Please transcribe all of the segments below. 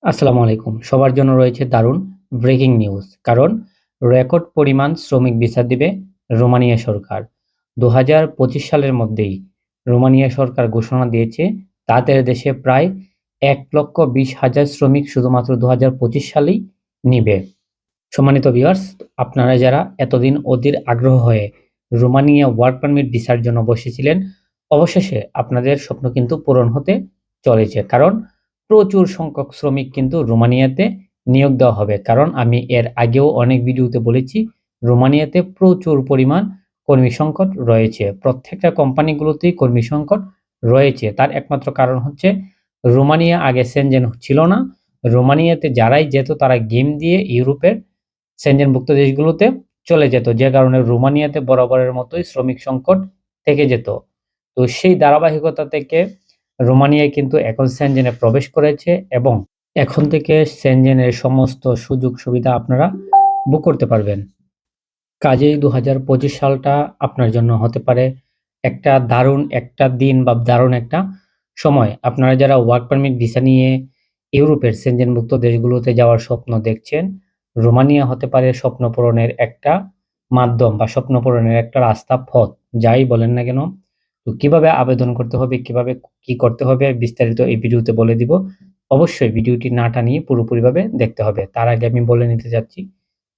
আসসালামু আলাইকুম। সবার জন্য রয়েছে দারুণ ব্রেকিং নিউজ। কারণ রেকর্ড পরিমাণ শ্রমিক ভিসা দিবে রোমানিয়া সরকার। ২০২৫ সালের মধ্যেই রোমানিয়া সরকার ঘোষণা দিয়েছে তাদের দেশে প্রায় ১,২০,০০০ শ্রমিক শুধুমাত্র ২০২৫ সালেই নিবে। সম্মানিত ভিউয়ার্স, আপনারা যারা এতদিন অধীর আগ্রহ হয়ে রোমানিয়া ওয়ার্ক পারমিট ভিসার জন্য বসেছিলেন, অবশেষে আপনাদের স্বপ্ন কিন্তু পূরণ হতে চলেছে। কারণ প্রচুর সংখ্যক শ্রমিক কিন্তু রোমানিয়াতে নিয়োগ দেওয়া হবে। কারণ আমি এর আগেও অনেক ভিডিওতে বলেছি, রোমানিয়াতে প্রচুর পরিমাণ কর্মী সংকট রয়েছে। প্রত্যেকটা কোম্পানিগুলোতেই কর্মী সংকট রয়েছে। তার একমাত্র কারণ হচ্ছে রোমানিয়া আগে সেনজেন ছিল না। রোমানিয়াতে যারাই যেত তারা গেম দিয়ে ইউরোপের সেনজেনভুক্ত দেশগুলোতে চলে যেত। যে কারণে রোমানিয়াতে বরাবরের মতোই শ্রমিক সংকট থেকে যেত। তো সেই ধারাবাহিকতা থেকে রোমানিয়ায় কিন্তু এখন সেনজেনে প্রবেশ করেছে এবং এখন থেকে সেনজেনের সমস্ত সুযোগ সুবিধা আপনারা বুক করতে পারবেন। কাজেই ২০২৫ সালটা আপনার জন্য হতে পারে একটা দারুণ একটা দিন বা দারুণ একটা সময়। আপনারা যারা ওয়ার্ক পারমিট ভিসা নিয়ে ইউরোপের সেনজেনভুক্ত দেশগুলোতে যাওয়ার স্বপ্ন দেখছেন, রোমানিয়া হতে পারে স্বপ্ন পূরণের একটা মাধ্যম বা স্বপ্ন পূরণের একটা রাস্তা, পথ, যাই বলেন না কেন। তো কিভাবে আবেদন করতে হবে, কিভাবে কি করতে হবে বিস্তারিত এই ভিডিওতে বলে দিব। অবশ্যই ভিডিওটি না টানিয়ে পুরোপুরিভাবে দেখতে হবে। তার আগে আমি বলে নিতে চাচ্ছি,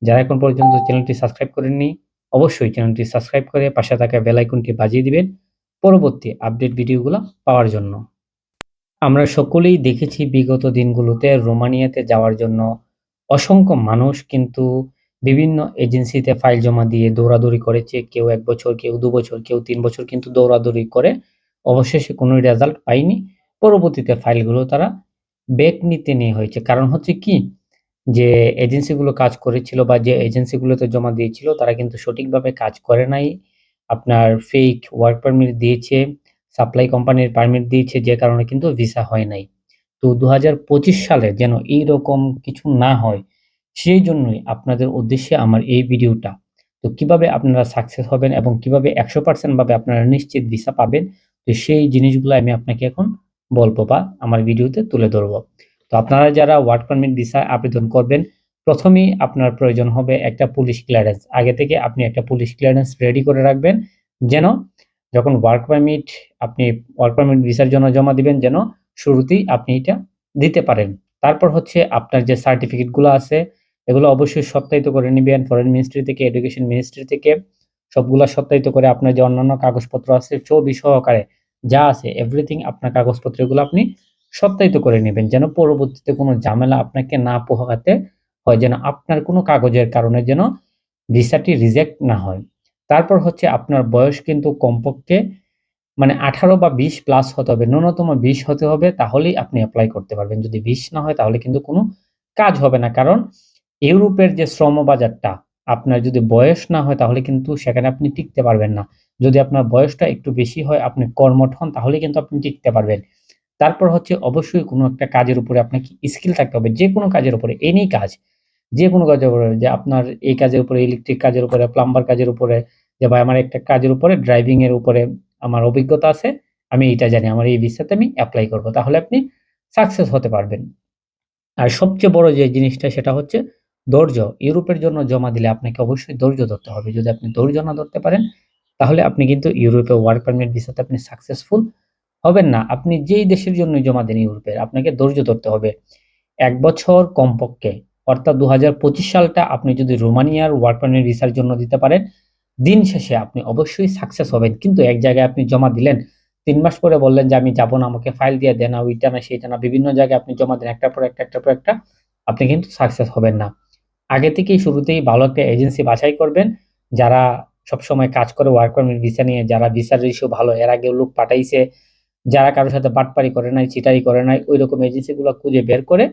যারা এখন পর্যন্ত চ্যানেলটি সাবস্ক্রাইব করেননি, অবশ্যই চ্যানেলটি সাবস্ক্রাইব করে পাশে থাকা বেল আইকনটি বাজিয়ে দিবেন পরবর্তী আপডেট ভিডিওগুলো পাওয়ার জন্য। আমরা সকলেই দেখেছি বিগত দিনগুলোতে রোমানিয়াতে যাওয়ার জন্য অসংখ্য মানুষ কিন্তু বিভিন্ন এজেন্সিতে ফাইল জমা দিয়ে দৌড়াদৌড়ি করেছে। কেউ ১ বছর, কেউ ২ বছর, কেউ ৩ বছর কিন্তু দৌড়াদৌড়ি করে অবশেষে কোনো রেজাল্ট পায়নি। পরবর্তীতে ফাইলগুলো তারা ব্যাক নিতে নেওয়া হয়েছে। কারণ হচ্ছে কি? যে এজেন্সিগুলো কাজ করেছিল বা যে এজেন্সিগুলোতে জমা দিয়েছিল তারা কিন্তু সঠিকভাবে কাজ করে নাই। আপনার ফেক ওয়ার্ক পারমিট দিয়েছে, সাপ্লাই কোম্পানির পারমিট দিয়েছে, যে কারণে কিন্তু ভিসা হয় নাই। তো ২০২৫ সালে যেন এইরকম কিছু না হয়, সেই জন্যই আপনাদের উদ্দেশ্যে আমার এই ভিডিওটা। তো কিভাবে আপনারা সাকসেস হবেন এবং কিভাবে ১০০% ভাবে আপনারা নিশ্চিত ভিসা পাবেন, তো সেই জিনিসগুলো আমি আপনাকে এখন বলব বা আমার ভিডিওতে তুলে ধরব। তো আপনারা যারা ওয়ার্ক পারমিট ভিসায় আবেদন করবেন, ১ম এই আপনার প্রয়োজন হবে একটা পুলিশ ক্লিয়ারেন্স। আগে থেকে আপনি একটা পুলিশ ক্লিয়ারেন্স রেডি করে রাখবেন, যেন যখন আপনি ওয়ার্ক পারমিট ভিসার জন্য জমা দিবেন, যেন শুরুতেই আপনি এটা দিতে পারেন। তারপর হচ্ছে আপনার যে সার্টিফিকেট গুলো আছে, এগুলো অবশ্যই সত্যায়িত করে নিবেন ফরেন মিনিস্ট্রি থেকে, এডুকেশন মিনিস্ট্রি থেকে। সবগুলা সত্যায়িত করে আপনার যে অন্যান্য কাগজপত্র আছে ছবি সহকারে যা আছে এভরিথিং, আপনার কাগজপত্রগুলো আপনি সত্যায়িত করে নিবেন। যেন পরবর্তীতে কোনো ঝামেলা আপনাকে না পোহাতে হয়, যেন আপনার কোনো কাগজের কারণে যেন ভিসাটি রিজেক্ট না হয়। তারপর হচ্ছে আপনার বয়স কিন্তু কমপক্ষে মানে ১৮ বা ২০ প্লাস হতে হবে। ন্যূনতম ২০ হতে হবে, তাহলেই আপনি এপ্লাই করতে পারবেন। যদি ২০ না হয় তাহলে কিন্তু কোনো কাজ হবে না। কারণ ইউরোপের যে শ্রম বাজারটা, আপনার যদি বয়স না হয় তাহলে কিন্তু সেখানে আপনি টিকতে পারবেন না। যদি আপনার বয়সটা একটু বেশি হয়, আপনি কর্মঠ হন, তাহলে কিন্তু আপনি টিকতে পারবেন। তারপর হচ্ছে অবশ্যই কোনো একটা কাজের উপরে আপনাকে স্কিল থাকতে হবে। যেকোনো কাজের উপরে, এনি কাজ। যেকোনো কাজের উপরে, যে আপনার এই কাজের উপরে, ইলেকট্রিক কাজের উপরে, প্লাম্বার কাজের উপরে, যে ভাই আমার একটা কাজের উপরে ড্রাইভিং এর উপরে আমার অভিজ্ঞতা আছে। আমি এইটা জানি। আমার এই ভিসাতে আমি এপ্লাই করব। তাহলে আপনি সাকসেস হতে পারবেন। আর সবচেয়ে বড় যে জিনিসটা সেটা হচ্ছে ধৈর্য। ইউরোপের জন্য জমা দিলে আপনাকে অবশ্যই ধৈর্য ধরতে হবে। যদি আপনি ধৈর্য না ধরতে পারেন, তাহলে আপনি কিন্তু ইউরোপে ওয়ার্ক পারমিট ভিসাতে আপনি সাকসেসফুল হবেন না। আপনি যেই দেশের জন্যই জমা দেন ইউরোপের, আপনাকে ধৈর্য ধরতে হবে। ১ বছর কমপক্ষে, অর্থাৎ ২০২৫ সালটা আপনি যদি রোমানিয়ার ওয়ার্ক পারমিট ভিসার জন্য দিতে পারেন, দিন শেষে আপনি অবশ্যই সাকসেস হবেন। কিন্তু এক জায়গায় আপনি জমা দিলেন, ৩ মাস পরে বললেন যে আমি যাব না, আমাকে ফাইল দিয়ে দেন, ওইটা না সেইটা না, বিভিন্ন জায়গায় আপনি জমা দেন একটার পর একটা, একটার পর একটা, আপনি কিন্তু সাকসেস হবেন না। আগে থেকেই শুরুতেই ভালো একটা এজেন্সি বাছাই করবেন, যারা সবসময় কাজ করে ওয়ার্ক পারমিট ভিসা নিয়ে, যারা ভিসার রেশিও ভালো, এর আগেও লোক পাঠাইছে, যারা কারো সাথে বাটপারি করে নাই, চিটারি করে নাই, ঐরকম এজেন্সিগুলো খুঁজে বের করে,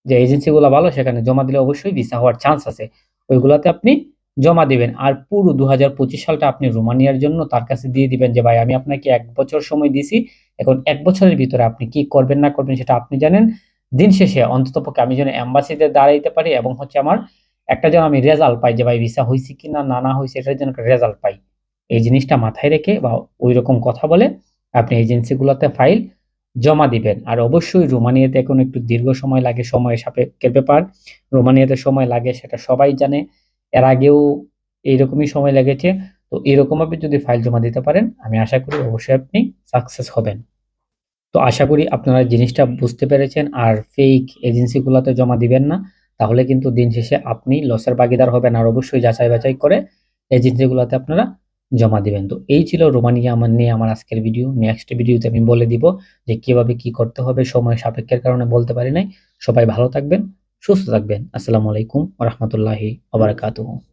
যে এজেন্সিগুলো ভালো সেখানে জমা দিলে অবশ্যই ভিসা হওয়ার চান্স আছে। ওইগুলাতে আপনি জমা দিবেন। আর পুরো ২০২৫ সালটা আপনি রোমানিয়ার জন্য তার কাছে দিয়ে দিবেন যে, "ভাই আমি আপনাকে ১ বছর সময় দিছি। এখন ১ বছরের ভিতরে আপনি কি করবেন না করবেন সেটা আপনি জানেন। দিন শেষে অন্ততপক্ষে আমি যেন এম্বাসিতে দাঁড়াইতে পারি এবং হচ্ছে আমার একটা যেন আমি রেজাল্ট পাই যে ভাই ভিসা হইছে কিনা না হইছে, এটার যেন একটা রেজাল্ট পাই।" এই জিনিসটা মাথায় রেখে বা ঐরকম কথা বলে আপনি এজেন্সিগুলোতে ফাইল জমা দিবেন। আর অবশ্যই রোমানিয়াতে এখন একটু দীর্ঘ সময় লাগে, সময় সাপেক্ষের ব্যাপার। রোমানিয়াতে সময় লাগে সেটা সবাই জানে। এর আগেও এইরকমই সময় লেগেছে। তো এরকমভাবে যদি ফাইল জমা দিতে পারেন, আমি আশা করি অবশ্যই আপনি সাকসেস হবেন। তো আশা করি আপনারা জিনিসটা বুঝতে পেরেছেন আর ফেক এজেন্সিগুলোতে জমা দিবেন না। তাহলে কিন্তু দিন শেষে আপনি লসের ভাগীদার হবেন। আর অবশ্যই যাচাই বাছাই করে এজেন্সিগুলোতে আপনারা জমা দিবেন। তো এই ছিল রোমানিয়া নিয়ে আমার আজকের ভিডিও। নেক্সট ভিডিওতে আমি বলে দিব যে কিভাবে কি করতে হবে, সময় সাপেক্ষের কারণে বলতে পারি নাই। সবাই ভালো থাকবেন, সুস্থ থাকবেন। আসসালামু আলাইকুম ওয়া রাহমাতুল্লাহি ওয়া বারাকাতুহু।